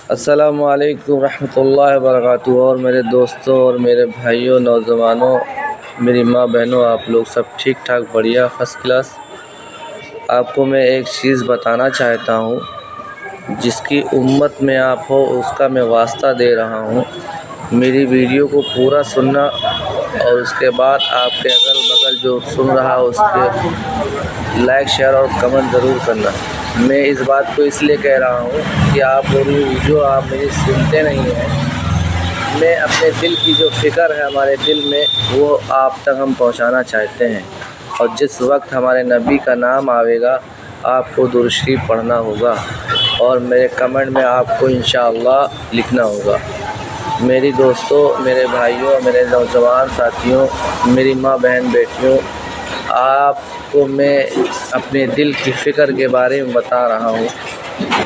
अस्सलामुअलैकुम रहमतुल्लाहि व बरकातुहू। और मेरे दोस्तों और मेरे भाइयों, नौजवानों, मेरी माँ बहनों, आप लोग सब ठीक ठाक, बढ़िया, फर्स्ट क्लास। आपको मैं एक चीज़ बताना चाहता हूँ, जिसकी उम्मत में आप हो उसका मैं वास्ता दे रहा हूँ। मेरी वीडियो को पूरा सुनना और उसके बाद आपके अगल बगल जो सुन रहा है उसके लाइक, शेयर और कमेंट ज़रूर करना। मैं इस बात को इसलिए कह रहा हूँ कि आप मेरी वीडियो मेरी सुनते नहीं हैं। मैं अपने दिल की जो फ़िक्र है हमारे दिल में, वो आप तक हम पहुँचाना चाहते हैं। और जिस वक्त हमारे नबी का नाम आवेगा, आपको दुरूद शरीफ पढ़ना होगा और मेरे कमेंट में आपको इंशाअल्लाह लिखना होगा। मेरी दोस्तों, मेरे भाइयों, मेरे नौजवान साथियों, मेरी माँ बहन बेटियों, आपको मैं अपने दिल की फ़िक्र के बारे में बता रहा हूँ।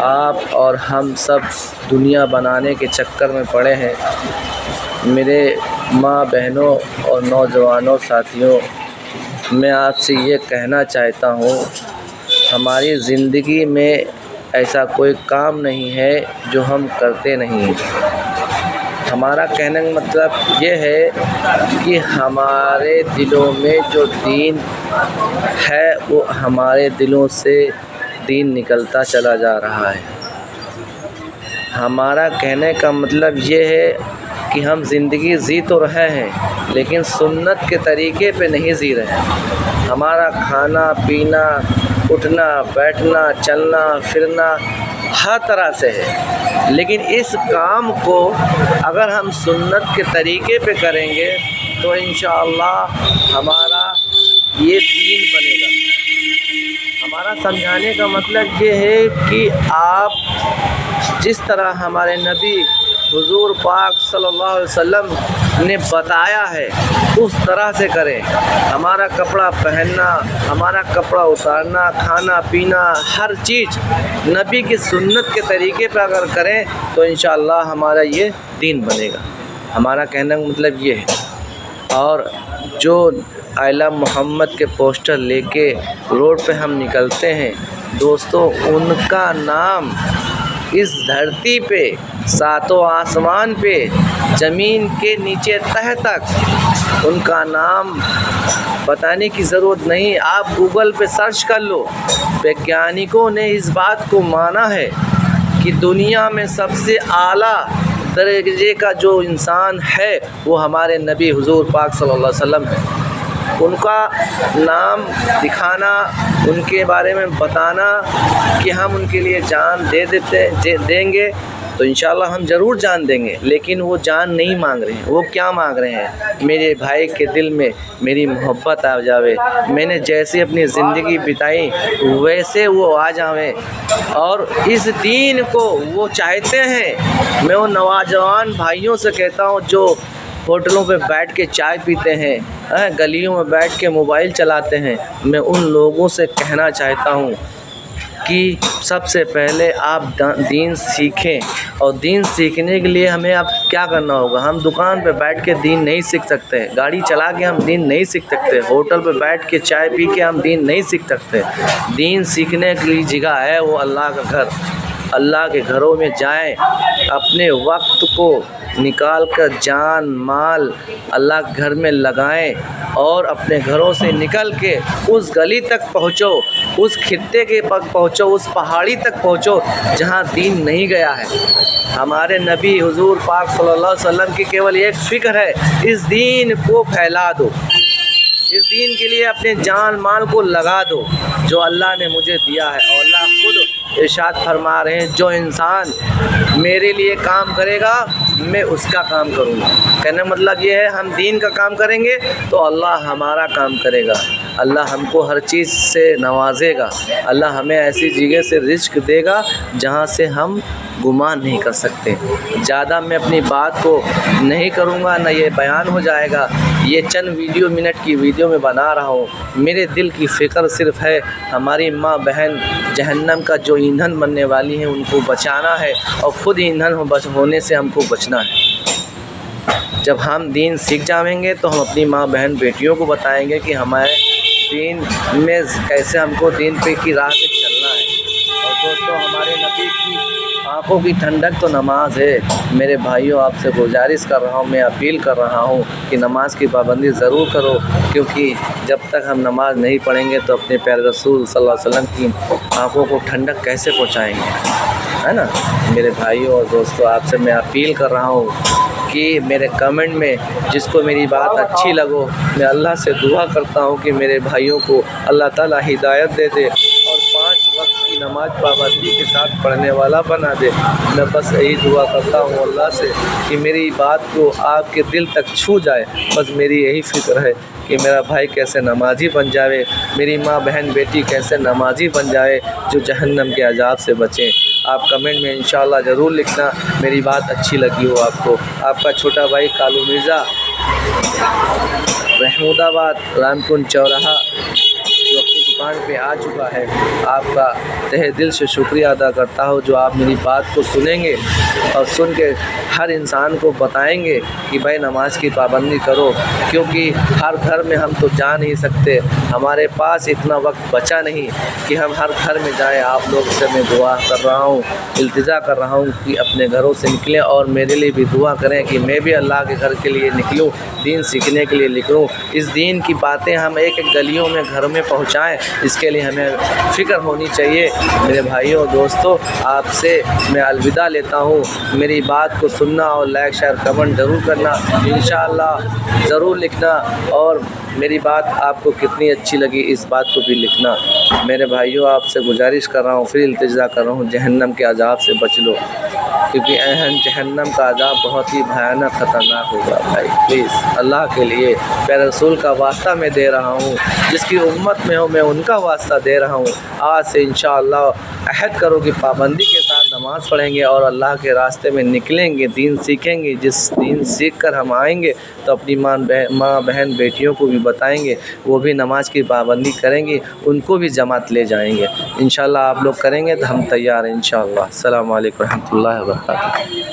आप और हम सब दुनिया बनाने के चक्कर में पड़े हैं। मेरे माँ बहनों और नौजवानों साथियों, मैं आपसे ये कहना चाहता हूँ, हमारी ज़िंदगी में ऐसा कोई काम नहीं है जो हम करते नहीं हैं। हमारा कहने का मतलब ये है कि हमारे दिलों में जो दीन है वो हमारे दिलों से दीन निकलता चला जा रहा है। हमारा कहने का मतलब ये है कि हम ज़िंदगी जी तो रहे हैं, लेकिन सुन्नत के तरीक़े पे नहीं जी रहे हैं। हमारा खाना पीना, उठना बैठना, चलना फिरना हर तरह से है, लेकिन इस काम को अगर हम सुन्नत के तरीक़े पे करेंगे तो इंशाअल्लाह हमारा ये दीन बनेगा। हमारा समझाने का मतलब ये है कि आप जिस तरह हमारे नबी हुज़ूर पाक सल्लल्लाहु अलैहि वसल्लम ने बताया है उस तरह से करें। हमारा कपड़ा पहनना, हमारा कपड़ा उतारना, खाना पीना, हर चीज़ नबी की सुन्नत के तरीक़े पर अगर करें तो इंशाअल्लाह हमारा ये दीन बनेगा। हमारा कहने का मतलब ये है। और जो आला मोहम्मद के पोस्टर लेके रोड पे हम निकलते हैं दोस्तों, उनका नाम इस धरती पे, सातों आसमान पे, ज़मीन के नीचे तह तक उनका नाम बताने की ज़रूरत नहीं। आप गूगल पे सर्च कर लो। वैज्ञानिकों ने इस बात को माना है कि दुनिया में सबसे आला दर्जे का जो इंसान है वो हमारे नबी हुज़ूर पाक सल्लल्लाहु अलैहि वसल्लम है। उनका नाम दिखाना, उनके बारे में बताना कि हम उनके लिए जान देंगे तो इंशाअल्लाह हम ज़रूर जान देंगे। लेकिन वो जान नहीं मांग रहे हैं। वो क्या मांग रहे हैं? मेरे भाई के दिल में मेरी मोहब्बत आ जावे, मैंने जैसे अपनी ज़िंदगी बिताई वैसे वो आ जावे, और इस दीन को वो चाहते हैं। मैं उन नौजवान भाइयों से कहता हूँ जो होटलों पे बैठ के चाय पीते हैं, गलियों में बैठ के मोबाइल चलाते हैं, मैं उन लोगों से कहना चाहता हूँ कि सबसे पहले आप दीन सीखें। और दीन सीखने के लिए हमें अब क्या करना होगा? हम दुकान पे बैठ के दीन नहीं सीख सकते, गाड़ी चला के हम दीन नहीं सीख सकते, होटल पे बैठ के चाय पी के हम दीन नहीं सीख सकते। दीन सीखने के लिए जगह है वो अल्लाह का घर। अल्लाह के घरों में जाएं, अपने वक्त को निकाल कर जान माल अल्लाह के घर में लगाएं और अपने घरों से निकल के उस गली तक पहुँचो, उस खित्ते के तक पहुँचो, उस पहाड़ी तक पहुँचो जहाँ दीन नहीं गया है। हमारे नबी हुज़ूर पाक सल्लल्लाहु अलैहि वसल्लम की केवल एक फ़िक्र है, इस दीन को फैला दो, इस दीन के लिए अपने जान माल को लगा दो जो अल्लाह ने मुझे दिया है। और अल्लाह खुद इरशाद फरमा रहे हैं, जो इंसान मेरे लिए काम करेगा मैं उसका काम करूँगा। कहने मतलब ये है, हम दीन का काम करेंगे तो अल्लाह हमारा काम करेगा। अल्लाह हमको हर चीज़ से नवाजेगा। अल्लाह हमें ऐसी जगह से रिज़्क़ देगा जहाँ से हम गुमान नहीं कर सकते। ज़्यादा मैं अपनी बात को नहीं करूँगा, ना ये बयान हो जाएगा। ये चंद मिनट की वीडियो में बना रहा हूँ। मेरे दिल की फ़िक्र सिर्फ़ है हमारी माँ बहन जहन्नम का जो ईंधन बनने वाली हैं उनको बचाना है, और ख़ुद ईंधन होने से हमको बचना है। जब हम दीन सीख जाएंगे तो हम अपनी माँ बहन बेटियों को बताएंगे कि हमारे दीन में कैसे हमको दीन पे की राह पे चलना है। और दोस्तों, हमारे नबी की आँखों की ठंडक तो नमाज है। मेरे भाइयों, आपसे गुजारिश कर रहा हूँ, मैं अपील कर रहा हूँ कि नमाज की पाबंदी ज़रूर करो, क्योंकि जब तक हम नमाज नहीं पढ़ेंगे तो अपने प्यारे रसूल सल्लल्लाहु अलैहि वसल्लम की आँखों को ठंडक कैसे पहुँचाएँगे, है ना। मेरे भाइयों और दोस्तों, आपसे मैं अपील कर रहा हूँ कि मेरे कमेंट में जिसको मेरी बात अच्छी लगो, मैं अल्लाह से दुआ करता हूँ कि मेरे भाइयों को अल्लाह ताला हिदायत दे दे और 5 वक्त की नमाज पाबंदी के साथ पढ़ने वाला बना दे। मैं बस यही दुआ करता हूँ अल्लाह से कि मेरी बात को आपके दिल तक छू जाए। बस मेरी यही फ़िक्र है कि मेरा भाई कैसे नमाज़ी बन जाए, मेरी माँ बहन बेटी कैसे नमाज़ी बन जाए, जो जहन्नम के अज़ाब से बचें। आप कमेंट में इंशाअल्लाह ज़रूर लिखना मेरी बात अच्छी लगी हो आपको। आपका छोटा भाई कालू मिर्ज़ा, महमूदाबाद रामकुंड चौराहा, जो अपनी दुकान पे आ चुका है, आपका तहे दिल से शुक्रिया अदा करता हूँ जो आप मेरी बात को सुनेंगे और सुन के हर इंसान को बताएंगे कि भाई नमाज की पाबंदी करो, क्योंकि हर घर में हम तो जा नहीं सकते, हमारे पास इतना वक्त बचा नहीं कि हम हर घर में जाएं। आप लोग से मैं दुआ कर रहा हूँ, इल्तिजा कर रहा हूँ कि अपने घरों से निकलें और मेरे लिए भी दुआ करें कि मैं भी अल्लाह के घर के लिए निकलूँ, दीन सीखने के लिए निकलूँ। इस दीन की बातें हम एक एक गलियों में घरों में पहुँचाएँ, इसके लिए हमें फ़िक्र होनी चाहिए। मेरे भाइयों दोस्तों, आपसे मैं अलविदा लेता हूँ। मेरी बात को सुनना और लाइक शेयर कमेंट ज़रूर करना, इंशाअल्लाह ज़रूर लिखना, और मेरी बात आपको कितनी अच्छी लगी इस बात को भी लिखना। मेरे भाइयों, आपसे गुजारिश कर रहा हूँ, फिर इल्तिजा कर रहा हूँ, जहन्नम के अज़ाब से बच लो, क्योंकि जहन्नम का अज़ाब बहुत ही भयानक ख़तरनाक होगा। भाई प्लीज़ अल्लाह के लिए प्यारे रसूल का वास्ता मैं दे रहा हूँ, जिसकी उम्मत में हो मैं उनका वास्ता दे रहा हूँ। आज से इंशाअल्लाह अहद करो कि पाबंदी के साथ नमाज़ पढ़ेंगे और अल्लाह के रास्ते में निकलेंगे, दीन सीखेंगे। जिस दीन सीख कर हम आएंगे तो अपनी माँ बहन बेटियों को भी बताएंगे, वो भी नमाज की पाबंदी करेंगी, उनको भी जमात ले जाएंगे। इंशाअल्लाह आप लोग करेंगे तो हम तैयार हैं इंशाअल्लाह। अस्सलामु अलैकुम रहमतुल्लाहि व बरकातुहू।